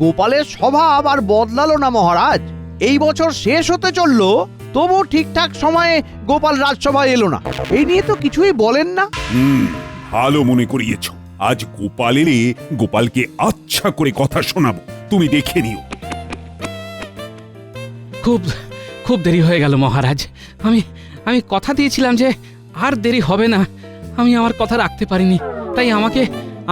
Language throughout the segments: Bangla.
গোপালের স্বভাব আর বদলালো না মহারাজ। এই বছর শেষ হতে চললো, তবু ঠিকঠাক সময়ে গোপাল রাজসভায় এলো না। এই নিয়ে তো কিছুই বলেন না। ভালো মনে করিয়েছ। আজ গোপাল এলে গোপালকে আচ্ছা করে কথা শোনাবো, তুমি দেখে নিও। খুব খুব দেরি হয়ে গেল মহারাজ। আমি আমি কথা দিয়েছিলাম যে আর দেরি হবে না। আমি আমার কথা রাখতে পারিনি, তাই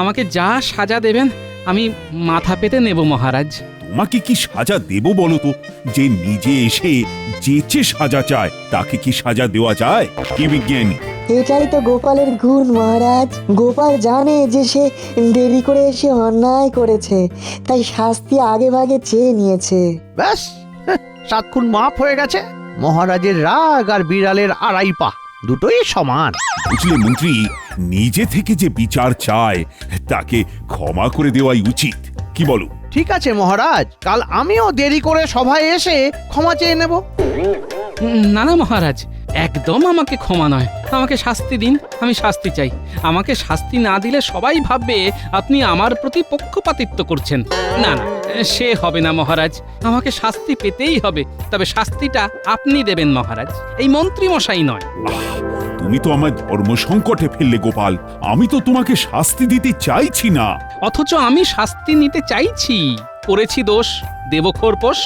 আমাকে যা সাজা দেবেন আমি মাথা পেতে নেব মহারাজ। তোমাকে কি সাজা দেব বলো তো? যে নিজে এসে যেচে সাজা চায় তাকে কি সাজা দেওয়া যায়? কি বিজ্ঞানী! এটাই তো গোপালের গুণ মহারাজ। গোপাল জানে যে সে দেরি করে এসে অন্যায় করেছে, তাই শাস্তি আগে ভাগে চেয়ে নিয়েছে। ব্যাস, 7 খুন মাফ হয়ে গেছে। মহারাজের রাগ আর বিড়ালের আড়াই পা দুটোই সমান। বুঝলে মন্ত্রী, নিজে থেকে যে বিচার চায় তাকে ক্ষমা করে দেওয়াই উচিত। কি বলো? ঠিক আছে মহারাজ, কাল আমিও দেরি করে সভায় এসে ক্ষমা চেয়ে নেব। না না মহারাজ, একদম আমাকে ক্ষমা নয়, আমাকে শাস্তি দিন। আমি শাস্তি চাই। আমাকে শাস্তি না দিলে সবাই ভাববে আপনি আমার প্রতি পক্ষপাতিত্ব করছেন। না না, সে হবে না মহারাজ। আমাকে শাস্তি পেতেই হবে, তবে শাস্তিটা আপনি দেবেন মহারাজ, এই মন্ত্রী মশাই নয়। তুমি তো আমার ধর্ম সংকটে ফেললে গোপাল। আমি তো তোমাকে শাস্তি দিতে চাইছি না। অথচ আমি শাস্তি নিতে চাইছি। করেছি দোষ, দেব খোরপোশ।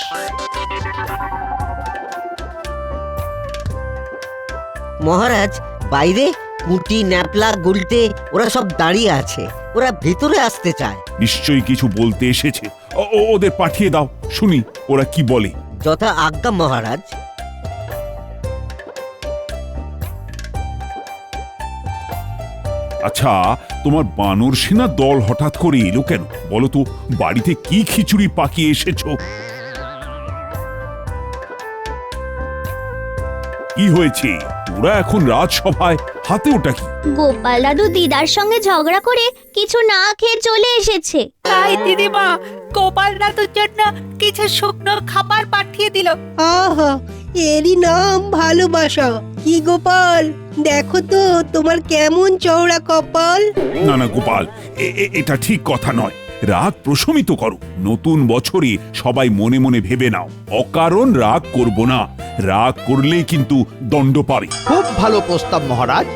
মহারাজ, বাইরে পুঁটি, ন্যাপলা, গুলটে ওরা সব দাঁড়িয়ে আছে। ওরা ভিতরে আসতে চায়। নিশ্চয়ই কিছু বলতে এসেছে। ওদের পাঠিয়ে দাও, শুনি ওরা কি বলে। যথা আজ্ঞা মহারাজ। আচ্ছা, তোমার বানর সেনা দল হঠাৎ করে এলো কেন বলো তো? বাড়িতে কি খিচুড়ি পাকিয়ে এসেছো? কি হয়েছে? তোরা এখন রাজসভায়, হাতে ওটা কি? গোপাল দাদু দিদার সঙ্গে ঝগড়া করে কিছু না খেয়ে চলে এসেছে। তাই দিদিমা গোপাল দাদুর জন্য কিছু শুকনো খাবার পাঠিয়ে দিল। আহা, এরই নাম ভালোবাসা। কি গোপাল, দেখো তো তোমার কেমন চওড়া কপাল। না না গোপাল, এটা ঠিক কথা নয়। রাগ প্রশমিত করো। নতুন বছরে সবাই মনে মনে ভেবে নাও, অকারণ রাগ করব না। রাগ করলেই কিন্তু দণ্ড পাবে। খুব ভালো প্রস্তাব মহারাজ।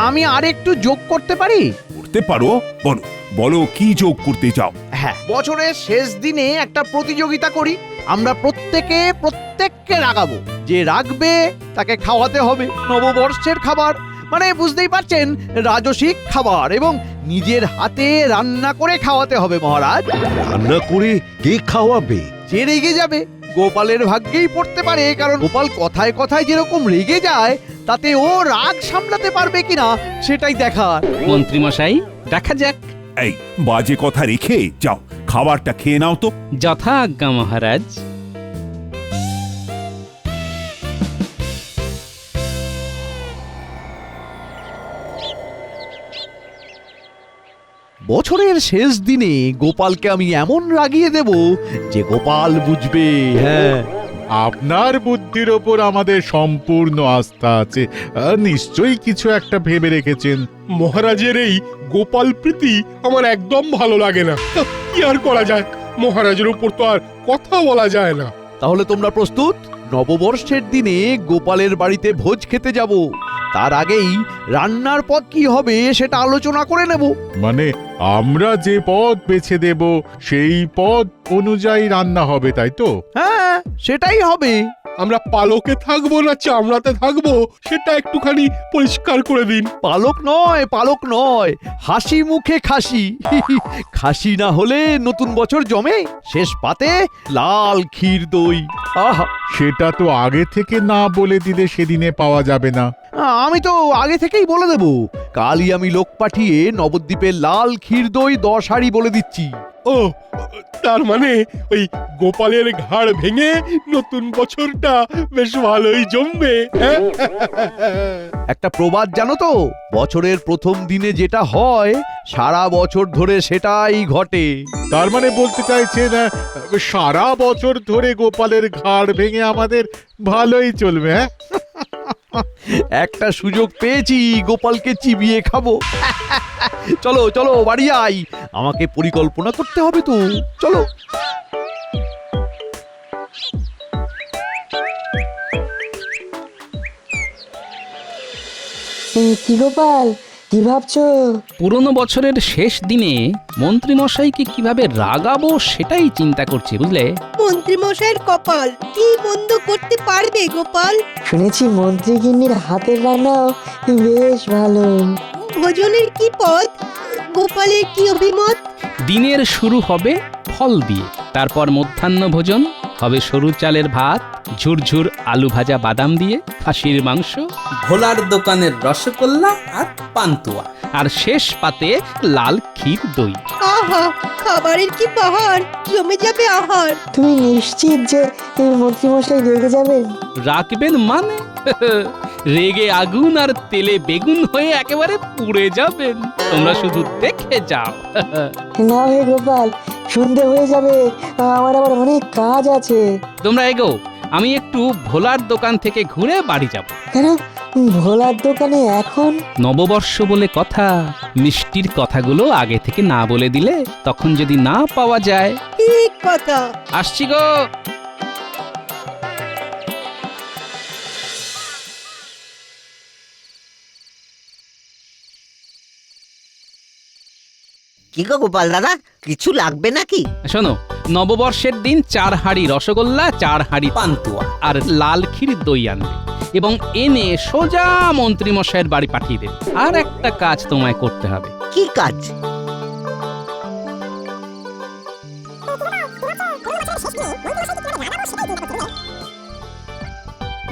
আমি আর একটু যোগ করতে পারি? করতে পারো, বলো বলো কি যোগ করতে চাও? হ্যাঁ, বছরের শেষ দিনে একটা প্রতিযোগিতা করি। আমরা প্রত্যেককে রাগাবো। যে রাগবে তাকে খাওয়াতে হবে নববর্ষের খাবার, মানে বুঝতেই পারছেন, রাজসিক খাবার, এবং নিজের হাতে রান্না করে খাওয়াতে হবে মহারাজ। রান্না করে কে খাওয়াবে? যে রেগে যাবে। গোপালের ভাগ্যেই পড়তে পারে, কারণ গোপাল কথায় কথায় যেরকম রেগে যায়, তাতে ও রাগ সামলাতে পারবে কিনা সেটাই দেখার। মন্ত্রী মশাই, দেখা যাক। এই বাজে কথা রেখে যাও, খাবারটা খেয়ে নাও তো। যথা আজ্ঞা মহারাজ। বছরের শেষ দিনে গোপালকে আমি এমন রাগিয়ে দেব যে গোপাল বুঝবে। হ্যাঁ, আপনার বুদ্ধির ওপর আমাদের সম্পূর্ণ আস্থা আছে। নিশ্চয়ই কিছু একটা ভেবে রেখেছেন। মহারাজের এই গোপাল প্রীতি আমার একদম ভালো লাগে না। কি আর করা যায়, মহারাজের উপর তো আর কথা বলা যায় না। তাহলে তোমরা প্রস্তুত? নববর্ষের দিনে গোপালের বাড়িতে ভোজ খেতে যাব। তার আগেই রান্নার পদ কি হবে সেটা আলোচনা করে নেব। মানে আমরা যে পদ বেছে দেব সেই পদ অনুযায়ী রান্না হবে, তাই তো? হ্যাঁ, সেটাই হবে। আমরা পালকে থাকবো না চামড়াতে থাকবো সেটা একটুখানি পরিষ্কার করে দিন। পালক নয়, হাসি মুখে খাসি। খাসি না হলে নতুন বছর জমে। শেষ পাতে লাল ক্ষীর দই। আহা, সেটা তো আগে থেকে না বলে দিলে সেদিনে পাওয়া যাবে না। আমি তো আগে থেকেই বলে দেব। কালই আমি লোক পাঠিয়ে নবদ্বীপের লাল ক্ষীর দই 10 হাঁড়ি বলে দিচ্ছি। ও, তার মানে ওই গোপালের ঘাড় ভেঙে নতুন বছরটা বেশ ভালোই জমবে। একটা প্রবাদ জানো তো? বছরের প্রথম দিনে যেটা হয় সারা বছর ধরে সেটাই ঘটে। তার মানে বলতে চাইছেন সারা বছর ধরে গোপালের ঘাড় ভেঙে আমাদের ভালোই চলবে। হ্যাঁ, একটা সুযোগ পেয়েছি, গোপালকে চিবিয়ে খাবো। চলো চলো বাড়ি আই, আমাকে পরিকল্পনা করতে হবে তো। চলো। কি গোপাল, কি ভাবছো? পুরনো বছরের শেষ দিনে মন্ত্রীমশাইকে কিভাবে রাগাবো সেটাই চিন্তা করছি, বুঝলে? মন্ত্রী মশাইয়ের কপাল কি মন্দ করতে পারবে গোপাল? শুনেছি মন্ত্রী গিন্নির হাতের রান্নাও বেশ ভালো। ভোজনের কি পথ? গোপালের কি অভিমত? দিনের শুরু হবে ফল দিয়ে, তারপর মধ্যাহ্ন ভোজন হবে সরু চালের ভাত, ঝুরঝুর আলু ভাজা বাদাম দিয়ে, খাসির মাংস, ভোলার দোকানের রসগোল্লা আর পান্তুয়া, আর শেষ পাতে লাল ক্ষীর দই। আহা, খাবারের কি পাহাড়, জমে যাবে আহার। তুমি নিশ্চিত যে মন্ত্রী মশাই রেগে যাবেন? রাখবেন মানে? রেগে আগুন আর তেলে বেগুন হয়ে একেবারে পুড়ে যাবেন। তোমরা শুধু দেখে যাও। না হে গোপাল, সন্ধে হয়ে যাবে, আমার আবার অনেক কাজ আছে। তোমরা এগো, আমি একটু ভোলার দোকান থেকে ঘুরে বাড়ি যাব। কেন ভোলার দোকানে এখন? নববর্ষ বলে কথা, মিষ্টির কথাগুলো আগে থেকে না বলে দিলে তখন যদি না পাওয়া যায়। ঠিক কথা। আসছি গো। কি গো গোপাল দাদা, কিছু লাগবে নাকি? শোনো, নববর্ষের দিন 4 হাঁড়ি রসগোল্লা, 4 হাঁড়ি পান্তুয়া আর লাল ক্ষীর দই আনবে এবং এনে সোজা মন্ত্রীমশাইয়ের বাড়ি পাঠিয়ে দেবে। আর একটা কাজ তোমায় করতে হবে। কি কাজ?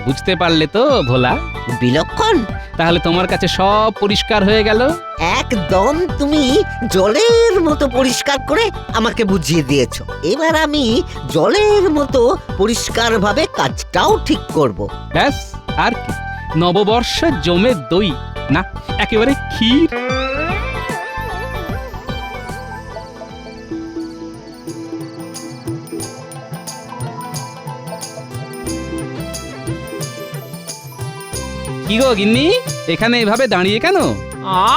বুঝতে পারলে তো ভোলা? বিলক্ষণ। তাহলে তোমার কাছে সব পরিষ্কার হয়ে গেল। একদম তুমি জলের মতো পরিষ্কার করে আমাকে বুঝিয়ে দিয়েছো। এবার আমি জলের মতো পরিষ্কারভাবে কাজটাও ঠিক করব। ব্যাস, আর কি? নববর্ষ জমে দই না, একেবারে ক্ষীর। কি গো গিন্নি, এখানে এভাবে দাঁড়িয়ে কেন?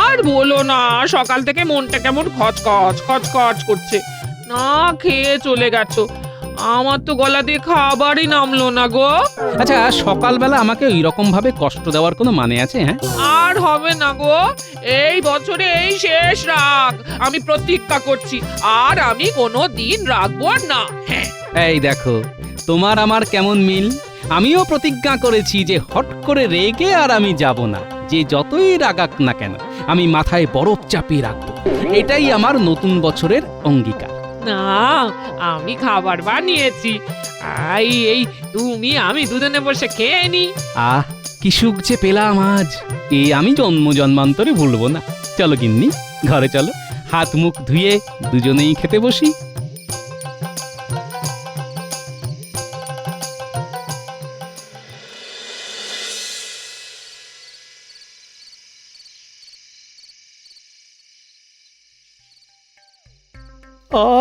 আর বলো না, সকাল থেকে মনটা কেমন খচখচ খচখচ করছে। না খেয়ে চলে গেছো, আমার তো গলা দিয়ে খাবারই নামলো না গো। আচ্ছা, সকালবেলা আমাকে এইরকম ভাবে কষ্ট দেওয়ার কোনো মানে আছে? হ্যাঁ, আর হবে না গো, এই বছরে এই শেষ রাগ। আমি প্রতিজ্ঞা করছি, আর আমি কোনো দিন রাখবো না। হ্যাঁ, এই দেখো, তোমার আমার কেমন মিল। আমিও প্রতিজ্ঞা করেছি যে হট করে রেগে আর আমি যাব না। যে যতই রাগাক না কেন, আমি মাথায় বরফ চাপিয়ে রাখবো। এটাই আমার নতুন বছরের অঙ্গীকার। না, আমি খাবার বানিয়েছি। এই তুমি আমি দুজনে বসে খেয়ে নি। আহ, কি সুখ যে পেলাম আজ, এ আমি জন্ম জন্মান্তরে ভুলবো না। চলো গিন্নি, ঘরে চলো, হাত মুখ ধুয়ে দুজনেই খেতে বসি।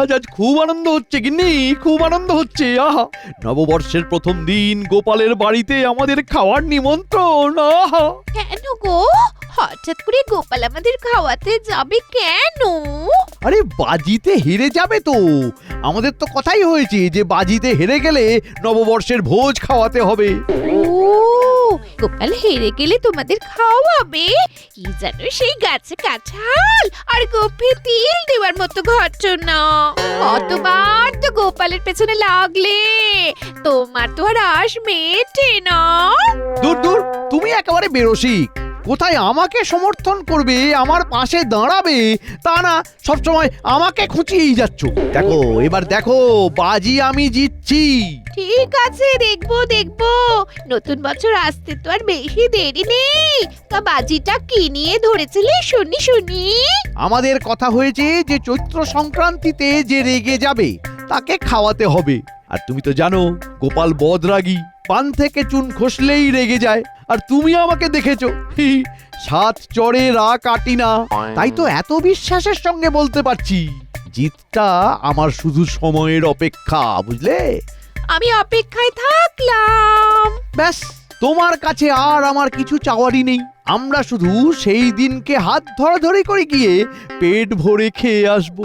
আজ খুব আনন্দ হচ্ছে গিন্নি, খুব আনন্দ হচ্ছে। আহা, নববর্ষের প্রথম দিন গোপালের বাড়িতে আমাদের খাওয়ার নিমন্ত্রণ। আহা, কেন গো, হঠাৎ করে গোপাল আমাদের খাওয়াতে যাবে কেন? আরে বাজিতে হেরে যাবে তো। আমাদের তো কথাই হয়েছে যে বাজিতে হেরে গেলে নববর্ষের ভোজ খাওয়াতে হবে। ও, গোপাল হেরে গেলে তোমাদের খাওয়াবে? কি জানো, সেই গাছে কাঁঠাল আর গোফে তিল দেওয়ার মতো ঘটনা। কতবার তো গোপালের পেছনে লাগলে, তোমার তো আর আশ মেটে না। দূর দূর, তুমি একেবারে বেরসিক। কোথায় আমাকে সমর্থন করবে, আমার পাশে দাঁড়াবে, তা না সবসময় আমাকে খুঁচিয়েই যাচ্ছ। দেখো, এবার দেখো, বাজি আমি জিতছি। ঠিক আছে, দেখবো দেখবো। নতুন বছর আসতে তো আর বেশি দেরি নেই। তা বাজিটা কি নিয়ে ধরেছিলে শুনি শুনি? আমাদের কথা হয়েছে যে চৈত্র সংক্রান্তিতে যে রেগে যাবে তাকে খাওয়াতে হবে। আর তুমি তো জানো গোপাল বদরাগী, পান থেকে চুন খসলেই রেগে যায়। আর তুমি আমাকে দেখেছো, 7 চড়ে রা কাটি না। তাই তো এত বিশ্বাসের সঙ্গে বলতে পারছি, জিতটা আমার শুধু সময়ের অপেক্ষা, বুঝলে? আমি অপেক্ষায় থাকলাম। ব্যাস, তোমার কাছে আর আমার কিছু চাওয়ারই নেই। আমরা শুধু সেই দিনকে হাত ধরাধরি করে গিয়ে পেট ভরে খেয়ে আসবো।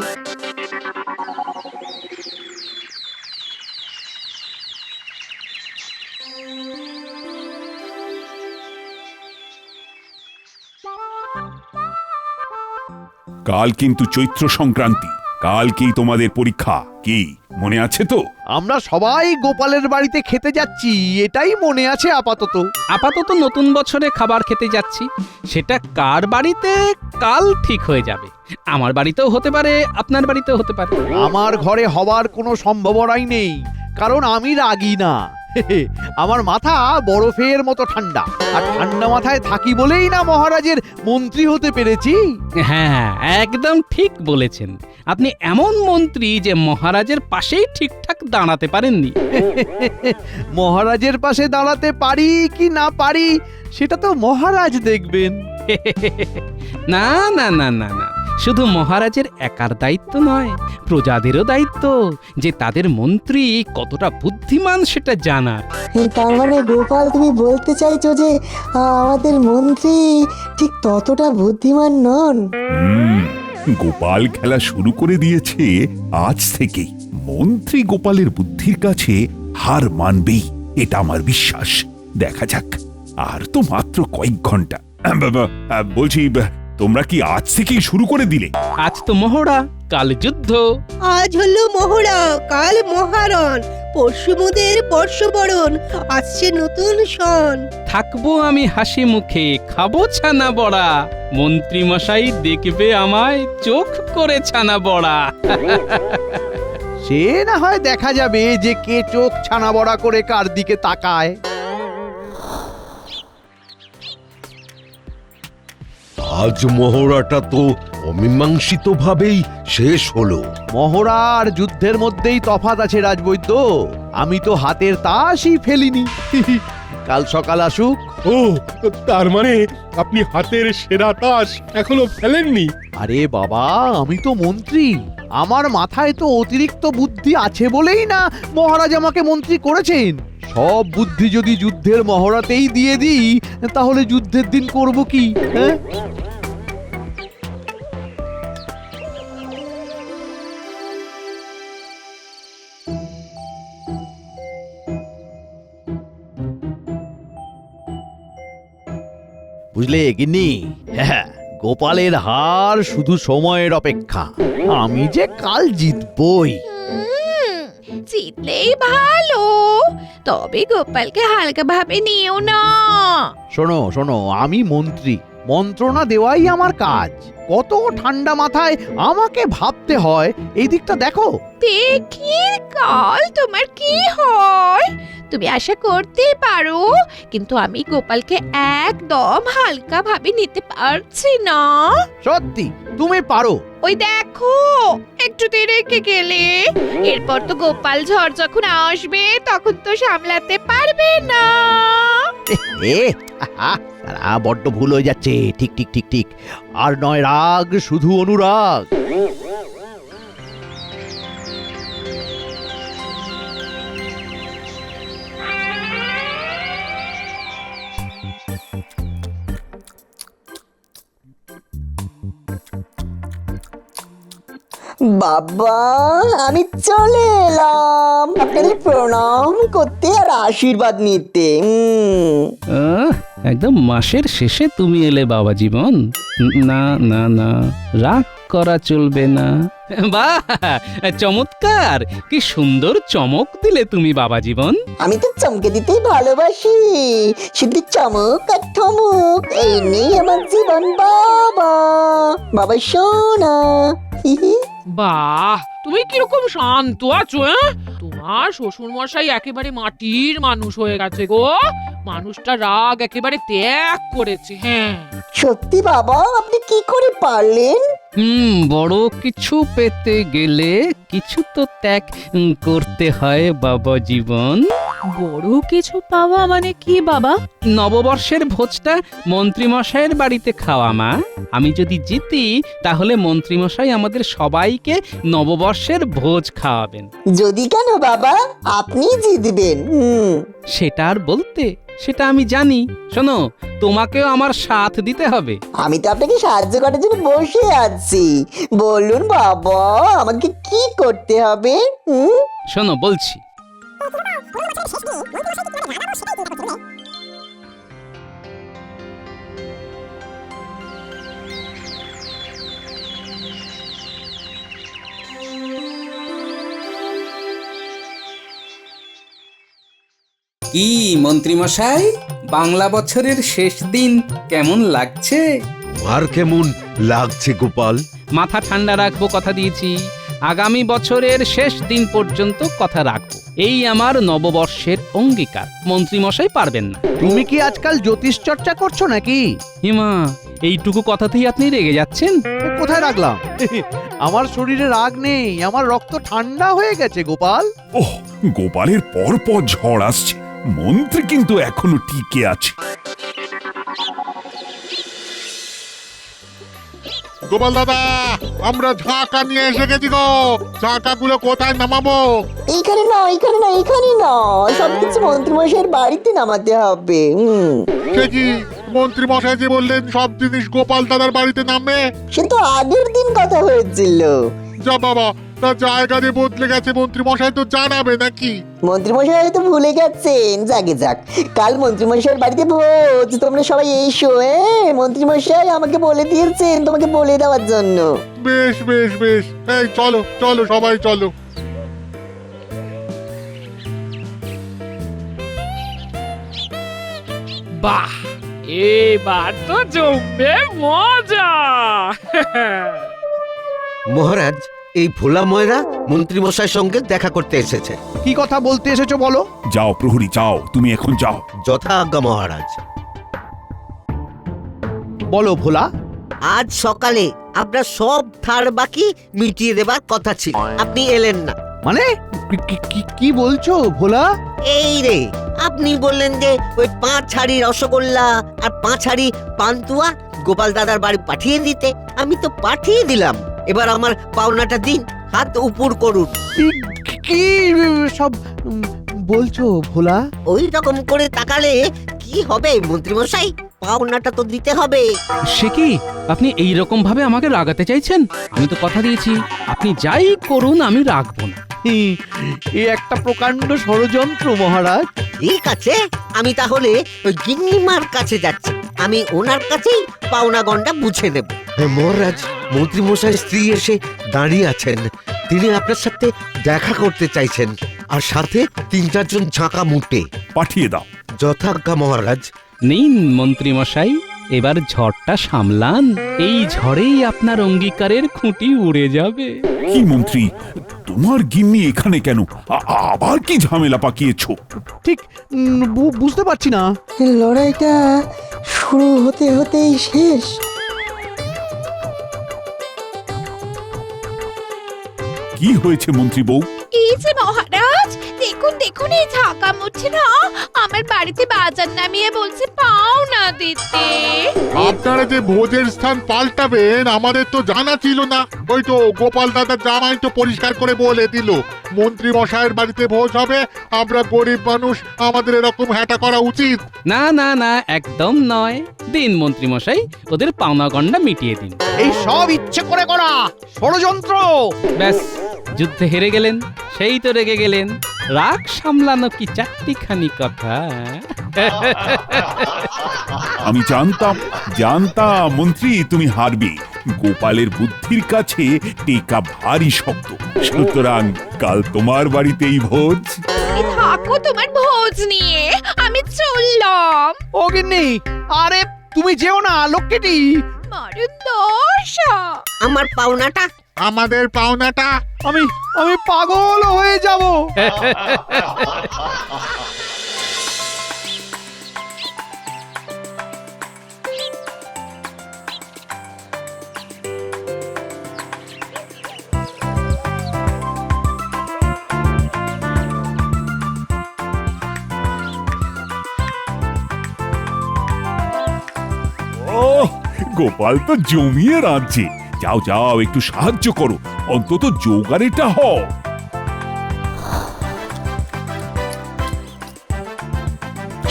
কাল কিন্তু চৈত্র সংক্রান্তি, কালকেই তোমাদের পরীক্ষা। কি মনে আছে তো? আমরা সবাই গোপালের বাড়িতে খেতে যাচ্ছি, এটাই মনে আছে আপাতত। আপাতত নতুন বছরে খাবার খেতে যাচ্ছি, সেটা কার বাড়িতে কাল ঠিক হয়ে যাবে। আমার বাড়িতেও হতে পারে, আপনার বাড়িতেও হতে পারে। আমার ঘরে হবার কোনো সম্ভাবনাই নেই, কারণ আমি রাগী না। আমার মাথা বরফের মতো ঠান্ডা, আর ঠান্ডা মাথায় থাকি বলেই না মহারাজের মন্ত্রী হতে পেরেছি। হ্যাঁ, একদম ঠিক বলেছেন। আপনি এমন মন্ত্রী যে মহারাজের পাশেই ঠিকঠাক দাঁড়াতে পারেননি। মহারাজের পাশে দাঁড়াতে পারি কি না পারি সেটা তো মহারাজ দেখবেন। না না না না না, শুধু মহারাজের একার দায়িত্ব নয়, প্রজাদেরও দায়িত্ব যে তাদের মন্ত্রী কতটা বুদ্ধিমান সেটা জানার। তার মানে গোপাল, তুমি বলতে চাইছো যে আমাদের মন্ত্রী ঠিক ততটা বুদ্ধিমান নন? গোপাল খেলা শুরু করে দিয়েছে আজ থেকেই। মন্ত্রী গোপালের বুদ্ধির কাছে হার মানবেই, এটা আমার বিশ্বাস। দেখা যাক, আর তো মাত্র কয়েক ঘন্টা। বলছি, তোমরা কি আজ থেকেই শুরু করে দিলে? আজ তো মহড়া, কাল যুদ্ধ। আজ হলো মহড়া, কাল মহারণ, পরশু মোদের বর্ষবরণ, আসছে নতুন সন। থাকবো আমি হাসি মুখে, খাবো ছানা বড়া, মন্ত্রী মশাই দেখবে আমায় চোখ করে ছানা বড়া। সে না হয় দেখা যাবে যে কে চোখ ছানা বড়া করে কার দিকে তাকায়। আজ মহড়াটা তো অমীমাংসিত ভাবেই শেষ হলো। মহড়া আর যুদ্ধের মধ্যেই তফাৎ আছে রাজবৈদ্য। আমি তো হাতের তাসই ফেলিনি। কাল সকাল আসুক। ও, তার মানে আপনি হাতের সেরা তাস এখনো ফেলেননি? আরে বাবা, আমি তো মন্ত্রী, আমার মাথায় তো অতিরিক্ত বুদ্ধি আছে বলেই না মহারাজ আমাকে মন্ত্রী করেছেন। সব বুদ্ধি যদি যুদ্ধের মহড়াতেই দিয়ে দিই, তাহলে যুদ্ধের দিন করব কি? হ্যাঁ, বুঝলে গিন্নি? হ্যাঁ, গোপালের হার শুধু সময়ের অপেক্ষা। আমি যে কাল জিতবই। জিতলেই ভালো, তবে গোপালকে হালকা ভাবে নিও না। শোনো শোনো, আমি মন্ত্রী, মন্ত্রণা দেওয়াই আমার কাজ। কত ঠান্ডা মাথায় আমাকে ভাবতে হয়, এই দিকটা দেখো। দেখি কাল তোমার কি হয়। তুমি আশা করতে পারো, কিন্তু আমি গোপালকে একদম হালকা ভাবে নিতে পারছি না। সত্যি তুমি পারো। ওই দেখো, একটু রেখে গেলে এরপর তো গোপাল ঝড় যখন আসবে তখন তো সামলাতে পারবে না। তারা বড্ড ভুল হয়ে যাচ্ছে। ঠিক ঠিক ঠিক ঠিক, আর নয় রাগ, শুধু অনুরাগ। বাবা, আমি চলে এলাম আপনাদের প্রণাম করতে আর আশীর্বাদ নিতে। একদম মাসের শেষে তুমি এলে বাবা জীবন। না না না, রাগ করা চলবে না। বাহ, চমৎকার! কি সুন্দর চমক দিলে তুমি বাবা জীবন। আমি তো চমকে দিতেই ভালোবাসি, শুধু চমক আর ঠমক, এই নেই আমার জীবন। বাবা, বাবা সোনা। বাহ, তুমি কিরকম শান্ত আছো? তোমার শ্বশুর মশাই একেবারে মাটির মানুষ হয়ে গেছে গো। মানুষটা রাগ একেবারে ত্যাগ করেছে। হ্যাঁ, সত্যি বাবা, আপনি কি করে পারলেন? বড় কিছু পেতে গেলে কিছু তো ত্যাগ করতে হয় বাবা জীবন। বড় কিছু পাওয়া মানে কি বাবা? নববর্ষের ভোজটা মন্ত্রীমশাইয়ের বাড়িতে খাওয়া মা। আমি যদি জিতি তাহলে মন্ত্রীমশাই আমাদের সবাইকে নববর্ষের ভোজ খাওয়াবেন। যদি কেন বাবা, আপনি জিতবেন। সেটা আর বলতে, সেটা আমি জানি। শোনো, তোমাকেও আমার সাথ দিতে হবে। আমি তো আপনাকে সাহায্য করার জন্য বসে আছি। বলুন বাবা, আমাকে কি করতে হবে? শোনো বলছি। কি মন্ত্রীমশাই, বাংলা বছরের শেষ দিন কেমন লাগছে? আর কেমন লাগছে গোপাল? মাথা ঠান্ডা রাখবো কথা দিয়েছি, আগামী বছরের শেষ দিন পর্যন্ত কথা রাখবো, এই আমার নববর্ষের অঙ্গীকার। মন্ত্রীমশাই পারবেন না। তুমি কি আজকাল জ্যোতিষ চর্চা করছো নাকি? হিমা, এইটুকু কথাতেই আপনি রেগে যাচ্ছেন? কোথায় রাখলাম? আমার শরীরে রাগ নেই, আমার রক্ত ঠান্ডা হয়ে গেছে গোপাল। ওহ, গোপালের পর পর ঝড় আসছে, মন্ত্রী কিন্তু এখনো টিকে আছে। গোপাল দাদা, আমরা ঝাঁকা নিয়ে এসে গেছি গো। ঝাঁকাগুলো কোথায় নামাবো? এইখানে না, এইখানে না, এইখানে না, সবকিছু মন্ত্রীমশাইয়ের বাড়িতে নামাতে হবে। সে কি, মন্ত্রী মশাই যে বললেন সব জিনিস গোপাল দাদার বাড়িতে নামবে? সে তো আগের দিন কথা হয়েছিল। যা বাবা, তার জায়গা দিয়ে বদলে গেছে, মন্ত্রী মশাই তো জানাবে নাকি? মন্ত্রীমশাই হয়তো ভুলে গেছেন। যাকে যাক, কাল মন্ত্রীমশাইয়ের বাড়িতে ভোজ, তোমরা সবাই এসো। মন্ত্রীমশাই আমাকে বলে দিয়েছেন তোমাকে বলে দেওয়ার জন্য। বেশ বেশ বেশ, এই চলো চলো সবাই চলো। বাহ, এবার তো জমবে মজা। মহারাজ, এই ভোলা ময়রা মন্ত্রী মশাইয়ের সঙ্গে দেখা করতে এসেছে। কি কথা বলতে এসেছো বলো? যাও প্রহরী, যাও, তুমি এখন যাও। যথা আজ্ঞা মহারাজ। বলো ভোলা। আজ সকালে আপনার সব ধার বাকি মিটিয়ে দেবার কথা ছিল, আপনি এলেন না। মানে কি বলছো ভোলা? এই রে, আপনি বললেন যে ওই 5 হাঁড়ি রসগোল্লা আর 5 হাঁড়ি পান্তুয়া গোপাল দাদার বাড়ি পাঠিয়ে দিতে। আমি তো পাঠিয়ে দিলাম, এবার আমার পাওনাটা দিন, হাত উপর করুন। কি সব বলছো ভোলা? ওই রকম করে তাকালে কি হবে মন্ত্রী মশাই, পাওনাটা তো দিতে হবে। সে কি, আপনি এই রকম ভাবে আমাকে রাগাতে চাইছেন? আমি তো কথা দিয়েছি, আপনি যাই করুন আমি রাখবো না। এ একটা প্রকাণ্ড ষড়যন্ত্র মহারাজ। ঠিক আছে, আমি তাহলে ওই গিন্নিমার কাছে যাচ্ছি, আমি ওনার কাছেই পাওনা গন্ডা বুঝে নেব। মহারাজ, মন্ত্রী মশাই স্ত্রী এসে দাঁড়িয়ে আছেন, তিনি আপনার সাথে দেখা করতে চাইছেন, আর সাথে 3-4 জন ঝাঁকা মুটে। পাঠিয়ে দাও। যথাজ্ঞা মহারাজ। নিন মন্ত্রীমশাই, এবার ঝড়টা সামলান, এই ঝড়েই আপনার অঙ্গীকারের খুঁটি উড়ে যাবে। কি মন্ত্রী, তোমার গিন্নি এখানে কেন? আবার কি ঝামেলা পাকিয়েছো? ঠিক বুঝতে পারছি না। লড়াইটা শুরু হতে হতেই শেষ। কি হয়েছে মন্ত্রী বউ? এই যে মহারাজ, দেখুন দেখুন, এই ঝাঁকা মুঠিরা আমার বাড়িতে বাজার নামিয়ে বলছে পাওনা দিতে। আপনারা যে ভোজের স্থান পাল্টাবেন আমাদের তো জানা ছিল না। ওই তো গোপাল দাদার জামাই তো পরিষ্কার করে বলে দিল, মন্ত্রী মশাইয়ের বাড়িতে ভোজ হবে, আমরা গরিব মানুষ, আমাদের এরকম হ্যাটা করা উচিত? না না না, একদম নয়। দিন মন্ত্রীমশাই, ওদের পাওনা গন্ডা মিটিয়ে দিন। এই সব ইচ্ছে করে করা ষড়যন্ত্র। ব্যাস, যুদ্ধে হেরে গেলেন, সেই তো রেগে গেলেন। রাগ সামলানো কি চারটিখানি কথা? আমি জানতাম মন্ত্রী তুমি হারবে। গোপালের বুদ্ধির কাছে টেকা ভারী শক্ত। সুতরাং কাল তোমার বাড়িতেই ভোজ। তুমি থাকো তোমার ভোজ নিয়ে, আমি চললাম। ও গিন্নি, আরে তুমি যেও না লক্ষ্মীটি। মারুন দশা। আমার পাওনাটা, আমাদের পাওনাটা। আমি পাগল হয়ে যাব। ওহ, গোপাল তো জমিয়ে রাঁধছে। যাও যাও, একটু সাহায্য করো, অন্তত জোগাড়েটা হও।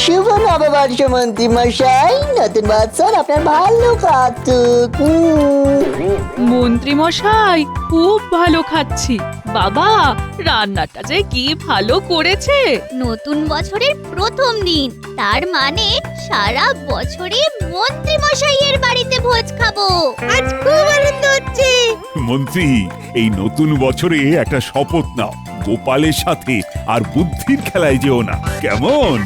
শুভ নববর্ষ মন্ত্রীমশাই, নতুন বছর আপনার ভালো কাটুক। মন্ত্রী মশাই, খুব ভালো খাচ্ছি। বাবা, রান্নাটা যে কি ভালো করেছে। নতুন বছরের প্রথম দিন, তার মানে সারা বছরে মন্ত্রী মশাইয়ের বাড়িতে ভোজ খাবো। আজ খুব আনন্দ হচ্ছে। মন্ত্রী, এই নতুন বছরে একটা শপথ নাও, গোপালের সাথে আর বুদ্ধির খেলায় যেও না, কেমন?